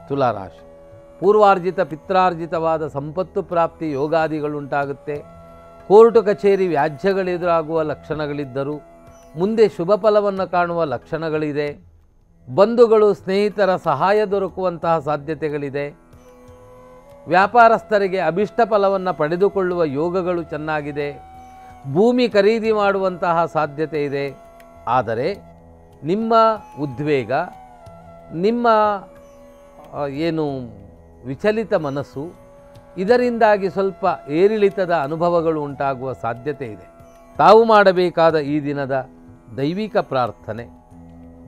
ತುಲಾರಾಶಿ. ಪೂರ್ವಾರ್ಜಿತ ಪಿತ್ರಾರ್ಜಿತವಾದ ಸಂಪತ್ತು ಪ್ರಾಪ್ತಿ ಯೋಗಾದಿಗಳುಂಟಾಗುತ್ತೆ. ಕೋರ್ಟು ಕಚೇರಿ ವ್ಯಾಜ್ಯಗಳೆದುರಾಗುವ ಲಕ್ಷಣಗಳಿದ್ದರೂ ಮುಂದೆ ಶುಭ ಫಲವನ್ನು ಕಾಣುವ ಲಕ್ಷಣಗಳಿದೆ. ಬಂಧುಗಳು ಸ್ನೇಹಿತರ ಸಹಾಯ ದೊರಕುವಂತಹ ಸಾಧ್ಯತೆಗಳಿದೆ. ವ್ಯಾಪಾರಸ್ಥರಿಗೆ ಅಭಿಷ್ಟ ಫಲವನ್ನು ಪಡೆದುಕೊಳ್ಳುವ ಯೋಗಗಳು ಚೆನ್ನಾಗಿದೆ. ಭೂಮಿ ಖರೀದಿ ಮಾಡುವಂತಹ ಸಾಧ್ಯತೆ ಇದೆ. ಆದರೆ ನಿಮ್ಮ ಉದ್ವೇಗ, ನಿಮ್ಮ ಏನು ವಿಚಲಿತ ಮನಸ್ಸು, ಇದರಿಂದಾಗಿ ಸ್ವಲ್ಪ ಏರಿಳಿತದ ಅನುಭವಗಳು ಉಂಟಾಗುವ ಸಾಧ್ಯತೆ ಇದೆ. ತಾವು ಮಾಡಬೇಕಾದ ಈ ದಿನದ ದೈವಿಕ ಪ್ರಾರ್ಥನೆ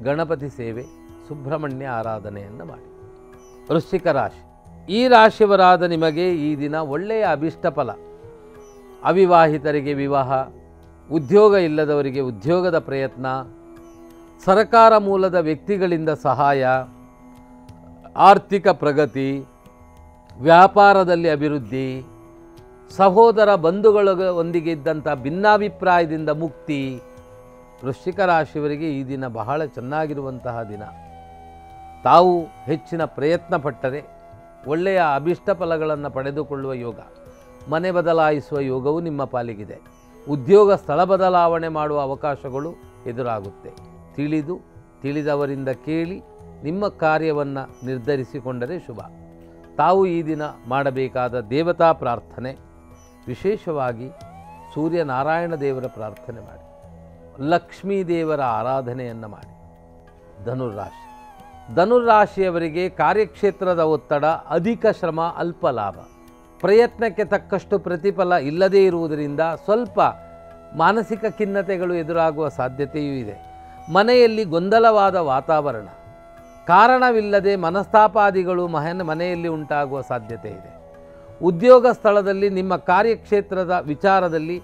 ಗಣಪತಿ ಸೇವೆ, ಸುಬ್ರಹ್ಮಣ್ಯ ಆರಾಧನೆಯನ್ನು ಮಾಡಿ. ವೃಶ್ಚಿಕ ರಾಶಿ. ಈ ರಾಶಿಯವರಾದ ನಿಮಗೆ ಈ ದಿನ ಒಳ್ಳೆಯ ಅಭಿಷ್ಟ ಫಲ. ಅವಿವಾಹಿತರಿಗೆ ವಿವಾಹ, ಉದ್ಯೋಗ ಇಲ್ಲದವರಿಗೆ ಉದ್ಯೋಗದ ಪ್ರಯತ್ನ, ಸರಕಾರ ಮೂಲದ ವ್ಯಕ್ತಿಗಳಿಂದ ಸಹಾಯ, ಆರ್ಥಿಕ ಪ್ರಗತಿ, ವ್ಯಾಪಾರದಲ್ಲಿ ಅಭಿವೃದ್ಧಿ, ಸಹೋದರ ಬಂಧುಗಳೊಂದಿಗೆ ಇದ್ದಂಥ ಭಿನ್ನಾಭಿಪ್ರಾಯದಿಂದ ಮುಕ್ತಿ. ವೃಶ್ಚಿಕ ರಾಶಿಯವರಿಗೆ ಈ ದಿನ ಬಹಳ ಚೆನ್ನಾಗಿರುವಂತಹ ದಿನ. ತಾವು ಹೆಚ್ಚಿನ ಪ್ರಯತ್ನ ಪಟ್ಟರೆ ಒಳ್ಳೆಯ ಅಭಿಷ್ಟ ಫಲಗಳನ್ನು ಪಡೆದುಕೊಳ್ಳುವ ಯೋಗ. ಮನೆ ಬದಲಾಯಿಸುವ ಯೋಗವು ನಿಮ್ಮ ಪಾಲಿಗಿದೆ. ಉದ್ಯೋಗ ಸ್ಥಳ ಬದಲಾವಣೆ ಮಾಡುವ ಅವಕಾಶಗಳು ಎದುರಾಗುತ್ತೆ. ತಿಳಿದವರಿಂದ ಕೇಳಿ ನಿಮ್ಮ ಕಾರ್ಯವನ್ನು ನಿರ್ಧರಿಸಿಕೊಂಡರೆ ಶುಭ. ತಾವು ಈ ದಿನ ಮಾಡಬೇಕಾದ ದೇವತಾ ಪ್ರಾರ್ಥನೆ, ವಿಶೇಷವಾಗಿ ಸೂರ್ಯನಾರಾಯಣ ದೇವರ ಪ್ರಾರ್ಥನೆ ಮಾಡಿ. ಲಕ್ಷ್ಮೀ ದೇವರ ಆರಾಧನೆಯನ್ನು ಮಾಡಿ. ಧನುರ್ರಾಶಿ. ಧನುರ್ರಾಶಿಯವರಿಗೆ ಕಾರ್ಯಕ್ಷೇತ್ರದ ಒತ್ತಡ, ಅಧಿಕ ಶ್ರಮ, ಅಲ್ಪ ಲಾಭ. ಪ್ರಯತ್ನಕ್ಕೆ ತಕ್ಕಷ್ಟು ಪ್ರತಿಫಲ ಇಲ್ಲದೇ ಇರುವುದರಿಂದ ಸ್ವಲ್ಪ ಮಾನಸಿಕ ಖಿನ್ನತೆಗಳು ಎದುರಾಗುವ ಸಾಧ್ಯತೆಯೂ ಇದೆ. ಮನೆಯಲ್ಲಿ ಗೊಂದಲವಾದ ವಾತಾವರಣ, ಕಾರಣವಿಲ್ಲದೆ ಮನಸ್ತಾಪಾದಿಗಳು ಮನೆಯಲ್ಲಿ ಉಂಟಾಗುವ ಸಾಧ್ಯತೆ ಇದೆ. ಉದ್ಯೋಗ ಸ್ಥಳದಲ್ಲಿ ನಿಮ್ಮ ಕಾರ್ಯಕ್ಷೇತ್ರದ ವಿಚಾರದಲ್ಲಿ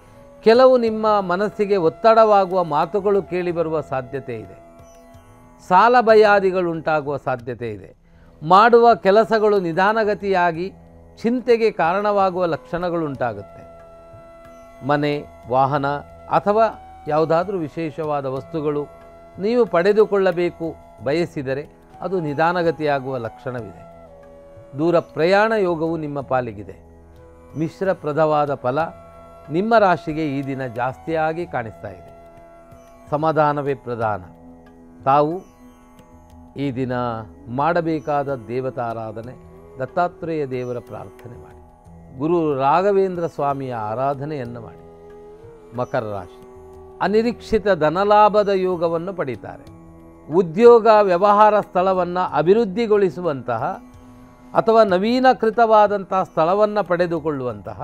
ಕೆಲವು ನಿಮ್ಮ ಮನಸ್ಸಿಗೆ ಒತ್ತಡವಾಗುವ ಮಾತುಗಳು ಕೇಳಿಬರುವ ಸಾಧ್ಯತೆ ಇದೆ. ಸಾಲ ಭಯಾದಿಗಳುಂಟಾಗುವ ಸಾಧ್ಯತೆ ಇದೆ. ಮಾಡುವ ಕೆಲಸಗಳು ನಿಧಾನಗತಿಯಾಗಿ ಚಿಂತೆಗೆ ಕಾರಣವಾಗುವ ಲಕ್ಷಣಗಳುಂಟಾಗುತ್ತೆ. ಮನೆ, ವಾಹನ ಅಥವಾ ಯಾವುದಾದ್ರೂ ವಿಶೇಷವಾದ ವಸ್ತುಗಳು ನೀವು ಪಡೆದುಕೊಳ್ಳಬೇಕು ಬಯಸಿದರೆ ಅದು ನಿಧಾನಗತಿಯಾಗುವ ಲಕ್ಷಣವಿದೆ. ದೂರ ಪ್ರಯಾಣ ಯೋಗವು ನಿಮ್ಮ ಪಾಲಿಗಿದೆ. ಮಿಶ್ರಪ್ರದವಾದ ಫಲ ನಿಮ್ಮ ರಾಶಿಗೆ ಈ ದಿನ ಜಾಸ್ತಿಯಾಗಿ ಕಾಣಿಸ್ತಾ ಇದೆ. ಸಮಾಧಾನವೇ ಪ್ರಧಾನ. ತಾವು ಈ ದಿನ ಮಾಡಬೇಕಾದ ದೇವತಾರಾಧನೆ, ದತ್ತಾತ್ರೇಯ ದೇವರ ಪ್ರಾರ್ಥನೆ ಮಾಡಿ. ಗುರು ರಾಘವೇಂದ್ರ ಸ್ವಾಮಿಯ ಆರಾಧನೆಯನ್ನು ಮಾಡಿ. ಮಕರ ರಾಶಿ. ಅನಿರೀಕ್ಷಿತ ಧನಲಾಭದ ಯೋಗವನ್ನು ಪಡೀತಾರೆ. ಉದ್ಯೋಗ ವ್ಯವಹಾರ ಸ್ಥಳವನ್ನು ಅಭಿವೃದ್ಧಿಗೊಳಿಸುವಂತಹ ಅಥವಾ ನವೀನಕೃತವಾದಂತಹ ಸ್ಥಳವನ್ನು ಪಡೆದುಕೊಳ್ಳುವಂತಹ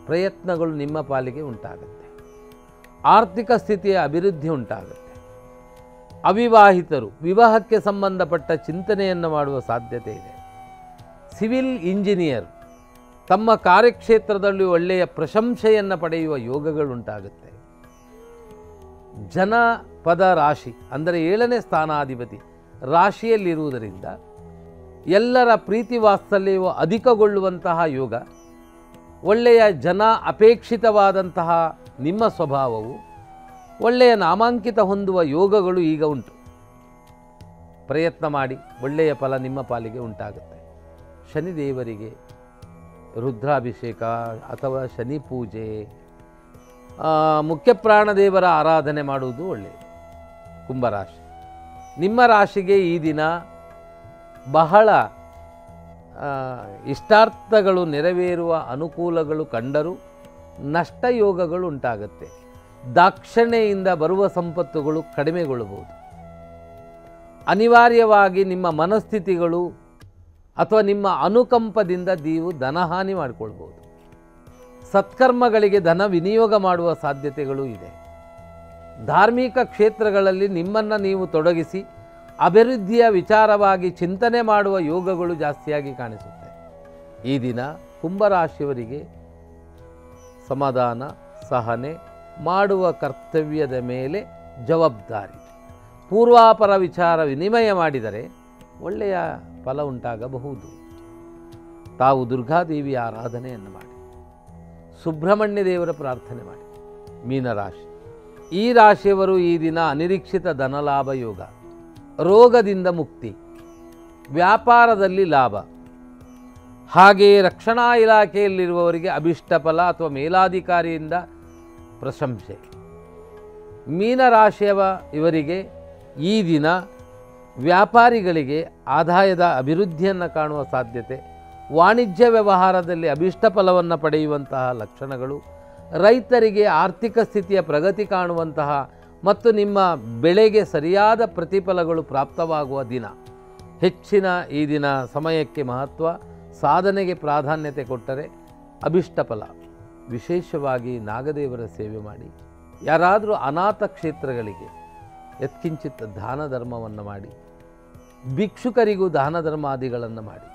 ಪ್ರಯತ್ನಗಳು ನಿಮ್ಮ ಪಾಲಿಗೆ ಉಂಟಾಗುತ್ತೆ. ಆರ್ಥಿಕ ಸ್ಥಿತಿಯ ಅಭಿವೃದ್ಧಿ ಉಂಟಾಗುತ್ತೆ. ಅವಿವಾಹಿತರು ವಿವಾಹಕ್ಕೆ ಸಂಬಂಧಪಟ್ಟ ಚಿಂತನೆಯನ್ನು ಮಾಡುವ ಸಾಧ್ಯತೆ ಇದೆ. ಸಿವಿಲ್ ಇಂಜಿನಿಯರ್ ತಮ್ಮ ಕಾರ್ಯಕ್ಷೇತ್ರದಲ್ಲಿ ಒಳ್ಳೆಯ ಪ್ರಶಂಸೆಯನ್ನು ಪಡೆಯುವ ಯೋಗಗಳುಂಟಾಗುತ್ತೆ. ಜನಪದ ರಾಶಿ ಅಂದರೆ 7ನೇ ಸ್ಥಾನಾಧಿಪತಿ ರಾಶಿಯಲ್ಲಿರುವುದರಿಂದ ಎಲ್ಲರ ಪ್ರೀತಿ ವಾತ್ಸಲ್ಯವು ಅಧಿಕಗೊಳ್ಳುವಂತಹ ಯೋಗ. ಒಳ್ಳೆಯ ಜನ ಅಪೇಕ್ಷಿತವಾದಂತಹ ನಿಮ್ಮ ಸ್ವಭಾವವು ಒಳ್ಳೆಯ ನಾಮಾಂಕಿತ ಹೊಂದುವ ಯೋಗಗಳು ಈಗ ಉಂಟು. ಪ್ರಯತ್ನ ಮಾಡಿ, ಒಳ್ಳೆಯ ಫಲ ನಿಮ್ಮ ಪಾಲಿಗೆ ಉಂಟಾಗುತ್ತೆ. ಶನಿದೇವರಿಗೆ ರುದ್ರಾಭಿಷೇಕ ಅಥವಾ ಶನಿ ಪೂಜೆ, ಮುಖ್ಯಪ್ರಾಣದೇವರ ಆರಾಧನೆ ಮಾಡುವುದು ಒಳ್ಳೆಯದು. ಕುಂಭರಾಶಿ. ನಿಮ್ಮ ರಾಶಿಗೆ ಈ ದಿನ ಬಹಳ ಇಷ್ಟಾರ್ಥಗಳು ನೆರವೇರುವ ಅನುಕೂಲಗಳು ಕಂಡರೂ ನಷ್ಟ ಯೋಗಗಳು ಉಂಟಾಗುತ್ತೆ. ದಾಕ್ಷಿಣ್ಯದಿಂದ ಬರುವ ಸಂಪತ್ತುಗಳು ಕಡಿಮೆಗೊಳ್ಳಬಹುದು. ಅನಿವಾರ್ಯವಾಗಿ ನಿಮ್ಮ ಮನಸ್ಥಿತಿಗಳು ಅಥವಾ ನಿಮ್ಮ ಅನುಕಂಪದಿಂದ ನೀವು ಧನಹಾನಿ ಮಾಡಿಕೊಳ್ಬೋದು. ಸತ್ಕರ್ಮಗಳಿಗೆ ಧನ ವಿನಿಯೋಗ ಮಾಡುವ ಸಾಧ್ಯತೆಗಳು ಇದೆ. ಧಾರ್ಮಿಕ ಕ್ಷೇತ್ರಗಳಲ್ಲಿ ನಿಮ್ಮನ್ನು ನೀವು ತೊಡಗಿಸಿ ಅಭಿವೃದ್ಧಿಯ ವಿಚಾರವಾಗಿ ಚಿಂತನೆ ಮಾಡುವ ಯೋಗಗಳು ಜಾಸ್ತಿಯಾಗಿ ಕಾಣಿಸುತ್ತೆ. ಈ ದಿನ ಕುಂಭರಾಶಿಯವರಿಗೆ ಸಮಾಧಾನ, ಸಹನೆ, ಮಾಡುವ ಕರ್ತವ್ಯದ ಮೇಲೆ ಜವಾಬ್ದಾರಿ, ಪೂರ್ವಾಪರ ವಿಚಾರ ವಿನಿಮಯ ಮಾಡಿದರೆ ಒಳ್ಳೆಯ ಫಲ ಉಂಟಾಗಬಹುದು. ತಾವು ದುರ್ಗಾದೇವಿಯ ಆರಾಧನೆಯನ್ನು ಮಾಡಿ. ಸುಬ್ರಹ್ಮಣ್ಯ ದೇವರ ಪ್ರಾರ್ಥನೆ ಮಾಡಿ. ಮೀನರಾಶಿ. ಈ ರಾಶಿಯವರು ಈ ದಿನ ಅನಿರೀಕ್ಷಿತ ಧನಲಾಭ ಯೋಗ, ರೋಗದಿಂದ ಮುಕ್ತಿ, ವ್ಯಾಪಾರದಲ್ಲಿ ಲಾಭ. ಹಾಗೆಯೇ ರಕ್ಷಣಾ ಇಲಾಖೆಯಲ್ಲಿರುವವರಿಗೆ ಅಭಿಷ್ಟ ಫಲ ಅಥವಾ ಮೇಲಾಧಿಕಾರಿಯಿಂದ ಪ್ರಶಂಸೆ. ಮೀನರಾಶಿಯವ ಇವರಿಗೆ ಈ ದಿನ ವ್ಯಾಪಾರಿಗಳಿಗೆ ಆದಾಯದ ಅಭಿವೃದ್ಧಿಯನ್ನು ಕಾಣುವ ಸಾಧ್ಯತೆ, ವಾಣಿಜ್ಯ ವ್ಯವಹಾರದಲ್ಲಿ ಅಭಿಷ್ಟ ಫಲವನ್ನು ಪಡೆಯುವಂತಹ ಲಕ್ಷಣಗಳು, ರೈತರಿಗೆ ಆರ್ಥಿಕ ಸ್ಥಿತಿಯ ಪ್ರಗತಿ ಕಾಣುವಂತಹ ಮತ್ತು ನಿಮ್ಮ ಬೆಳೆಗೆ ಸರಿಯಾದ ಪ್ರತಿಫಲಗಳು ಪ್ರಾಪ್ತವಾಗುವ ದಿನ. ಹೆಚ್ಚಿನ ಈ ದಿನ ಸಮಯಕ್ಕೆ ಮಹತ್ವ, ಸಾಧನೆಗೆ ಪ್ರಾಧಾನ್ಯತೆ ಕೊಟ್ಟರೆ ಅಭಿಷ್ಟ ಫಲ. ವಿಶೇಷವಾಗಿ ನಾಗದೇವರ ಸೇವೆ ಮಾಡಿ. ಯಾರಾದರೂ ಅನಾಥ ಕ್ಷೇತ್ರಗಳಿಗೆ ಯತ್ಕಿಂಚಿತ್ ದಾನ ಧರ್ಮವನ್ನು ಮಾಡಿ, ಭಿಕ್ಷುಕರಿಗೂ ದಾನ ಧರ್ಮಾದಿಗಳನ್ನು ಮಾಡಿ.